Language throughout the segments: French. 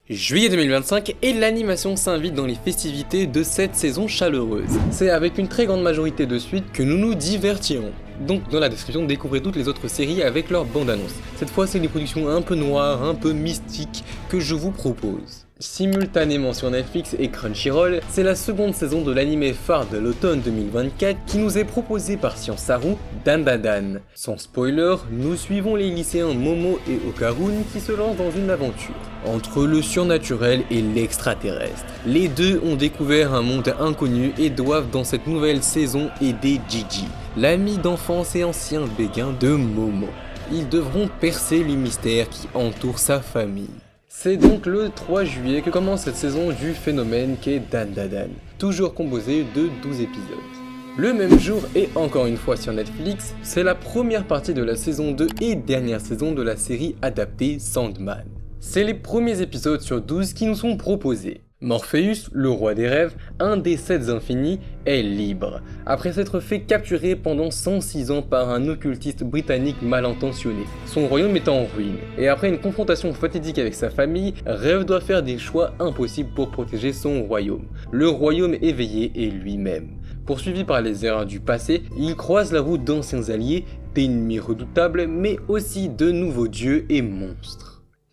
Juillet 2025 et l'animation s'invite dans les festivités de cette saison chaleureuse. C'est avec une très grande majorité de suites que nous nous divertirons. Donc dans la description, découvrez toutes les autres séries avec leur bande-annonce. Cette fois, c'est des productions un peu noires, un peu mystiques que je vous propose. Simultanément sur Netflix et Crunchyroll, c'est la seconde saison de l'anime phare de l'automne 2024 qui nous est proposée par Science Saru, Dandadan. Sans spoiler, nous suivons les lycéens Momo et Okarun qui se lancent dans une aventure entre le surnaturel et l'extraterrestre. Les deux ont découvert un monde inconnu et doivent dans cette nouvelle saison aider Gigi, l'ami d'enfance et ancien béguin de Momo. Ils devront percer le mystère qui entoure sa famille. C'est donc le 3 juillet que commence cette saison du phénomène qu'est Dandadan, toujours composé de 12 épisodes. Le même jour et encore une fois sur Netflix, c'est la première partie de la saison 2 et dernière saison de la série adaptée Sandman. C'est les premiers épisodes sur 12 qui nous sont proposés. Morpheus, le roi des rêves, un des 7 infinis, est libre, après s'être fait capturer pendant 106 ans par un occultiste britannique mal intentionné. Son royaume est en ruine, et après une confrontation fatidique avec sa famille, Rêve doit faire des choix impossibles pour protéger son royaume, le royaume éveillé et lui-même. Poursuivi par les erreurs du passé, il croise la route d'anciens alliés, d'ennemis redoutables, mais aussi de nouveaux dieux et monstres.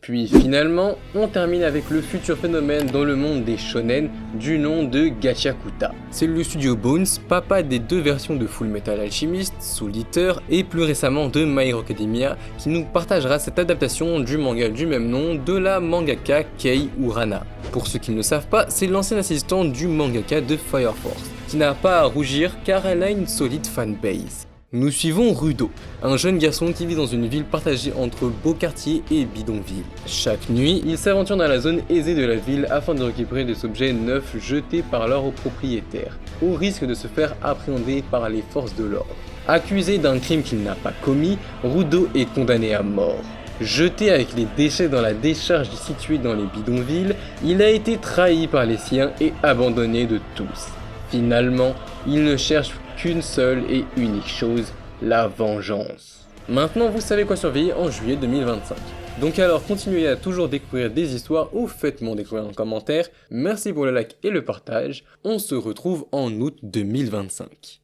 Puis finalement, on termine avec le futur phénomène dans le monde des shonen du nom de Gachakuta. C'est le studio Bones, papa des deux versions de Full Metal Alchemist, Soul Eater et plus récemment de My Hero Academia, qui nous partagera cette adaptation du manga du même nom de la mangaka Kei Urana. Pour ceux qui ne le savent pas, c'est l'ancien assistant du mangaka de Fire Force, qui n'a pas à rougir car elle a une solide fanbase. Nous suivons Rudo, un jeune garçon qui vit dans une ville partagée entre beaux quartiers et bidonvilles. Chaque nuit, il s'aventure dans la zone aisée de la ville afin de récupérer des objets neufs jetés par leurs propriétaires, au risque de se faire appréhender par les forces de l'ordre. Accusé d'un crime qu'il n'a pas commis, Rudo est condamné à mort. Jeté avec les déchets dans la décharge située dans les bidonvilles, il a été trahi par les siens et abandonné de tous. Finalement, il ne cherche qu'une seule et unique chose, la vengeance. Maintenant vous savez quoi surveiller en juillet 2025. Donc alors continuez à toujours découvrir des histoires ou faites-moi découvrir en commentaire. Merci pour le like et le partage. On se retrouve en août 2025.